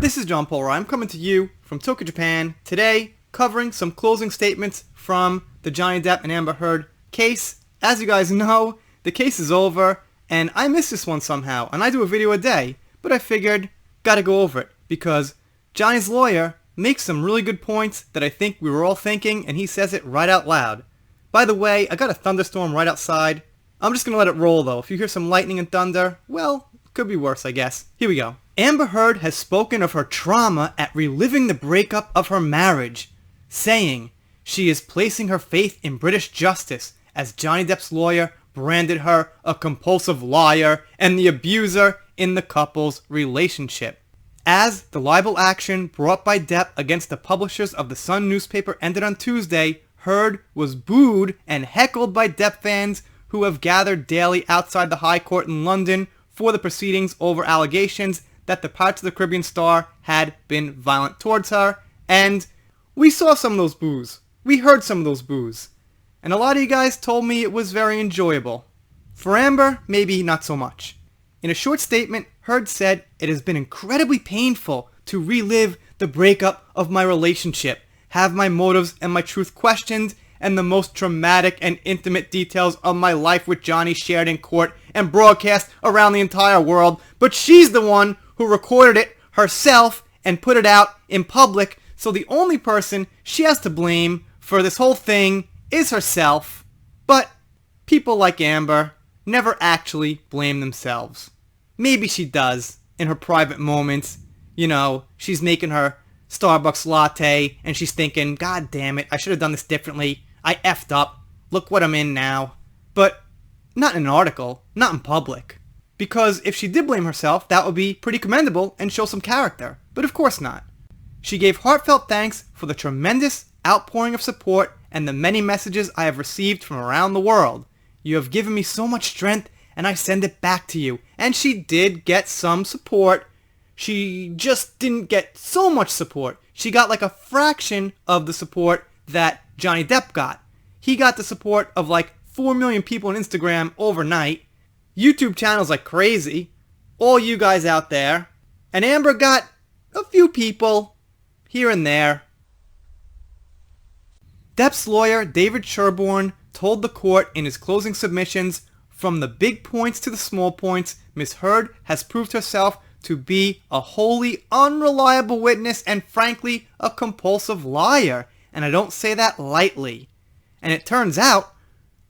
This is John Paul. I'm coming to you from Tokyo, Japan, today covering some closing statements from the Johnny Depp and Amber Heard case. As you guys know, the case is over, and I missed this one somehow, and I do a video a day, but I figured, gotta go over it, because Johnny's lawyer makes some really good points that I think we were all thinking, and he says it right out loud. By the way, I got a thunderstorm right outside. I'm just gonna let it roll though. If you hear some lightning and thunder, well, could be worse, I guess. Here we go. Amber Heard has spoken of her trauma at reliving the breakup of her marriage, saying she is placing her faith in British justice as Johnny Depp's lawyer branded her a compulsive liar and the abuser in the couple's relationship. As the libel action brought by Depp against the publishers of the Sun newspaper ended on Tuesday, Heard was booed and heckled by Depp fans who have gathered daily outside the High Court in London for the proceedings over allegations that the Pirates of the Caribbean star had been violent towards her, and we saw some of those boos. We heard some of those boos. And a lot of you guys told me it was very enjoyable. For Amber, maybe not so much. In a short statement, Heard said, "It has been incredibly painful to relive the breakup of my relationship, have my motives and my truth questioned, and the most traumatic and intimate details of my life with Johnny shared in court and broadcast around the entire world. But she's the one who recorded it herself and put it out in public, so the only person she has to blame for this whole thing is herself." But people like Amber never actually blame themselves. Maybe she does in her private moments. You know, she's making her Starbucks latte and she's thinking, "God damn it, I should have done this differently. I effed up. Look what I'm in now." But not in an article, not in public. Because if she did blame herself, that would be pretty commendable and show some character. But of course not. She gave heartfelt thanks for the tremendous outpouring of support and the many messages I have received from around the world. "You have given me so much strength and I send it back to you." And she did get some support. She just didn't get so much support. She got like a fraction of the support that Johnny Depp got. He got the support of like 4 million people on Instagram overnight. YouTube channels like crazy. All you guys out there. And Amber got a few people here and there. Depp's lawyer, David Sherborne, told the court in his closing submissions, "From the big points to the small points, Ms. Heard has proved herself to be a wholly unreliable witness and frankly a compulsive liar. And I don't say that lightly." And it turns out,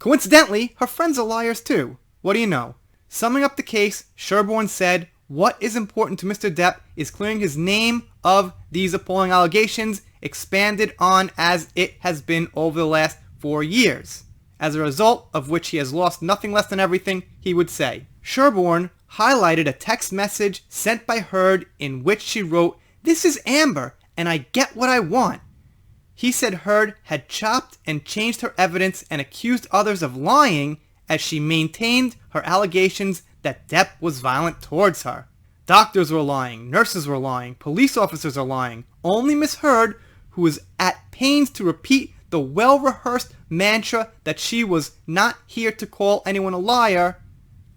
coincidentally, her friends are liars too. What do you know? Summing up the case, Sherborne said, "What is important to Mr. Depp is clearing his name of these appalling allegations, expanded on as it has been over the last 4 years, as a result of which he has lost nothing less than everything he would say." Sherborne highlighted a text message sent by Heard in which she wrote, "This is Amber, and I get what I want." He said Heard had chopped and changed her evidence and accused others of lying as she maintained her allegations that Depp was violent towards her. Doctors were lying, nurses were lying, police officers are lying. Only Miss Heard, who was at pains to repeat the well-rehearsed mantra that she was not here to call anyone a liar,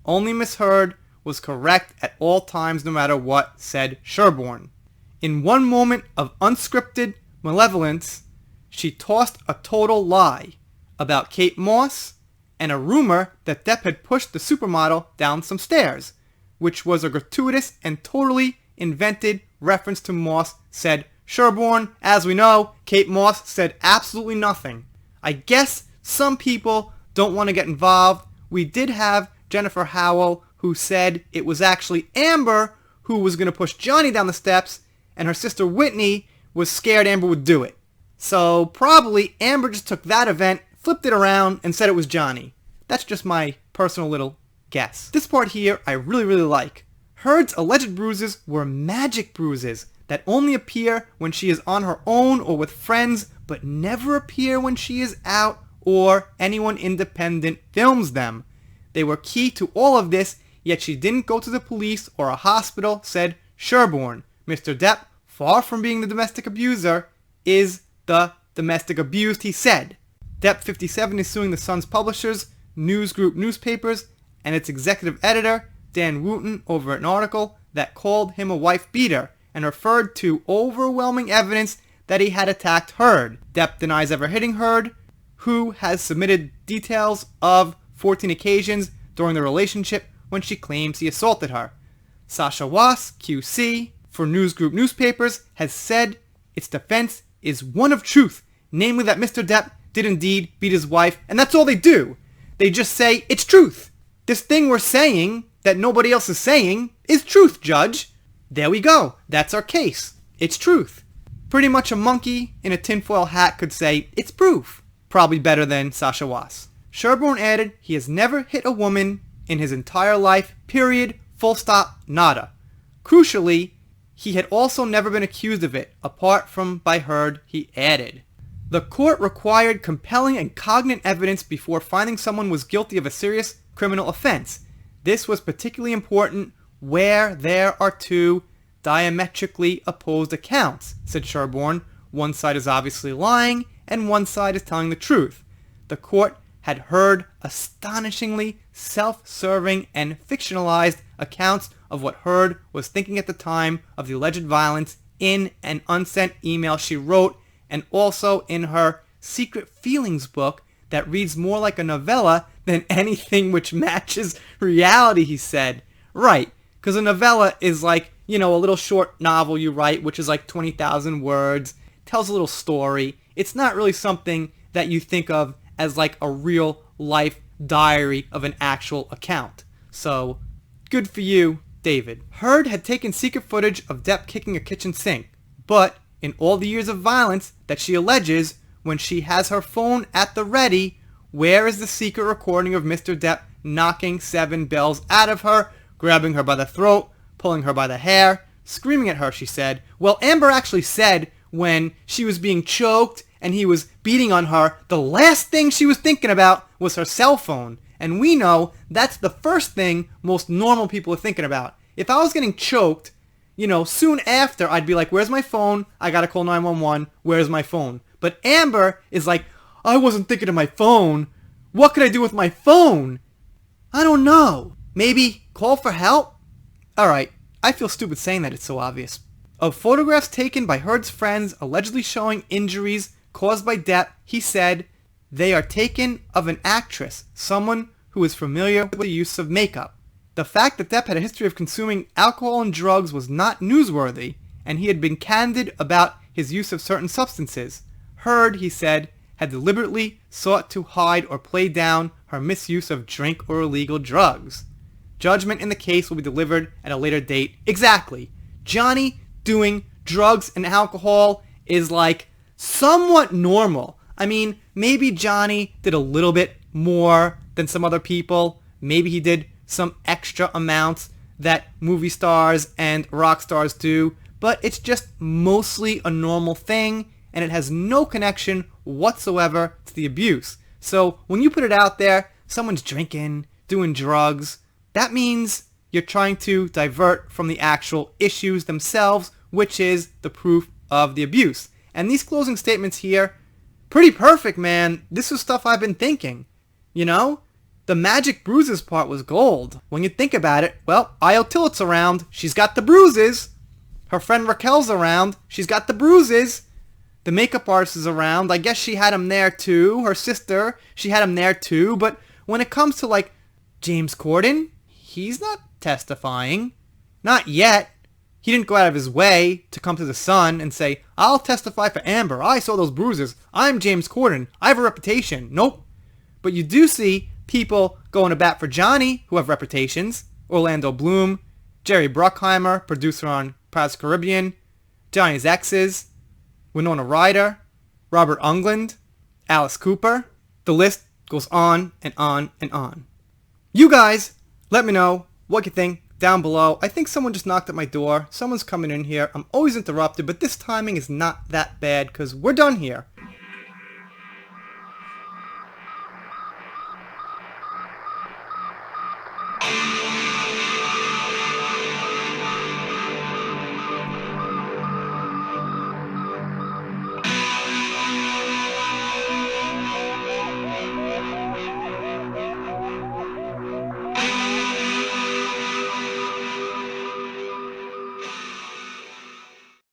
only Miss Heard was correct at all times no matter what, said Sherborne. In one moment of unscripted malevolence, she tossed a total lie about Kate Moss and a rumor that Depp had pushed the supermodel down some stairs, which was a gratuitous and totally invented reference to Moss, said Sherborne. As we know, Kate Moss said absolutely nothing. I guess some people don't want to get involved. We did have Jennifer Howell, who said it was actually Amber who was going to push Johnny down the steps, and her sister Whitney was scared Amber would do it. So probably Amber just took that event, flipped it around, and said it was Johnny. That's just my personal little guess. This part here I really like. Heard's alleged bruises were magic bruises that only appear when she is on her own or with friends, but never appear when she is out or anyone independent films them. They were key to all of this, yet she didn't go to the police or a hospital, said Sherborne. Mr. Depp, far from being the domestic abuser, is the domestic abused, he said. Depp 57 is suing the Sun's publishers, News Group newspapers, and its executive editor, Dan Wooten, over an article that called him a wife beater and referred to overwhelming evidence that he had attacked Heard. Depp denies ever hitting Heard, who has submitted details of 14 occasions during the relationship when she claims he assaulted her. Sasha Wass, QC, for News Group Newspapers, has said its defense is one of truth, namely that Mr. Depp did indeed beat his wife, and that's all they do. They just say, it's truth. This thing we're saying that nobody else is saying is truth, Judge. There we go. That's our case. It's truth. Pretty much a monkey in a tinfoil hat could say, it's proof. Probably better than Sasha Wass. Sherborne added he has never hit a woman in his entire life, period, full stop, nada. Crucially, he had also never been accused of it, apart from by Heard, he added. The court required compelling and cognate evidence before finding someone was guilty of a serious criminal offense. This was particularly important where there are two diametrically opposed accounts, said Sherborne. One side is obviously lying, and one side is telling the truth. The court had heard astonishingly self-serving and fictionalized accounts of what Heard was thinking at the time of the alleged violence in an unsent email she wrote, and also in her secret feelings book that reads more like a novella than anything which matches reality, he said. Right, because a novella is like, a little short novel you write, which is like 20,000 words, tells a little story. It's not really something that you think of as like a real life diary of an actual account. So, good for you, David. Heard had taken secret footage of Depp kicking a kitchen sink, but in all the years of violence that she alleges, when she has her phone at the ready, where is the secret recording of Mr. Depp knocking 7 bells out of her, grabbing her by the throat, pulling her by the hair, screaming at her, she said. Well, Amber actually said when she was being choked and he was beating on her, the last thing she was thinking about was her cell phone. And we know that's the first thing most normal people are thinking about. If I was getting choked, soon after I'd be like, where's my phone? I gotta call 911. Where's my phone? But Amber is like, I wasn't thinking of my phone. What could I do with my phone? I don't know. Maybe call for help? Alright, I feel stupid saying that, it's so obvious. Of photographs taken by Heard's friends allegedly showing injuries caused by Depp, he said, they are taken of an actress, someone who is familiar with the use of makeup. The fact that Depp had a history of consuming alcohol and drugs was not newsworthy, and he had been candid about his use of certain substances. Heard, he said, had deliberately sought to hide or play down her misuse of drink or illegal drugs. Judgment in the case will be delivered at a later date. Exactly. Johnny doing drugs and alcohol is like somewhat normal. I mean, maybe Johnny did a little bit more than some other people. Maybe he did some extra amounts that movie stars and rock stars do, but it's just mostly a normal thing, and it has no connection whatsoever to the abuse. So when you put it out there, someone's drinking, doing drugs, that means you're trying to divert from the actual issues themselves, which is the proof of the abuse. And these closing statements here, pretty perfect, man. This is stuff I've been thinking. The magic bruises part was gold. When you think about it, well, Io Tillett's around. She's got the bruises. Her friend Raquel's around. She's got the bruises. The makeup artist is around. I guess she had him there too. Her sister, she had him there too. But when it comes to like James Corden, he's not testifying. Not yet. He didn't go out of his way to come to the Sun and say, I'll testify for Amber. I saw those bruises. I'm James Corden. I have a reputation. Nope. But you do see people going to bat for Johnny who have reputations. Orlando Bloom, Jerry Bruckheimer, producer on Pirates of the Caribbean, Johnny's exes, Winona Ryder, Robert Englund, Alice Cooper. The list goes on and on and on. You guys, let me know what you think down below. I think someone just knocked at my door. Someone's coming in here. I'm always interrupted, but this timing is not that bad because we're done here.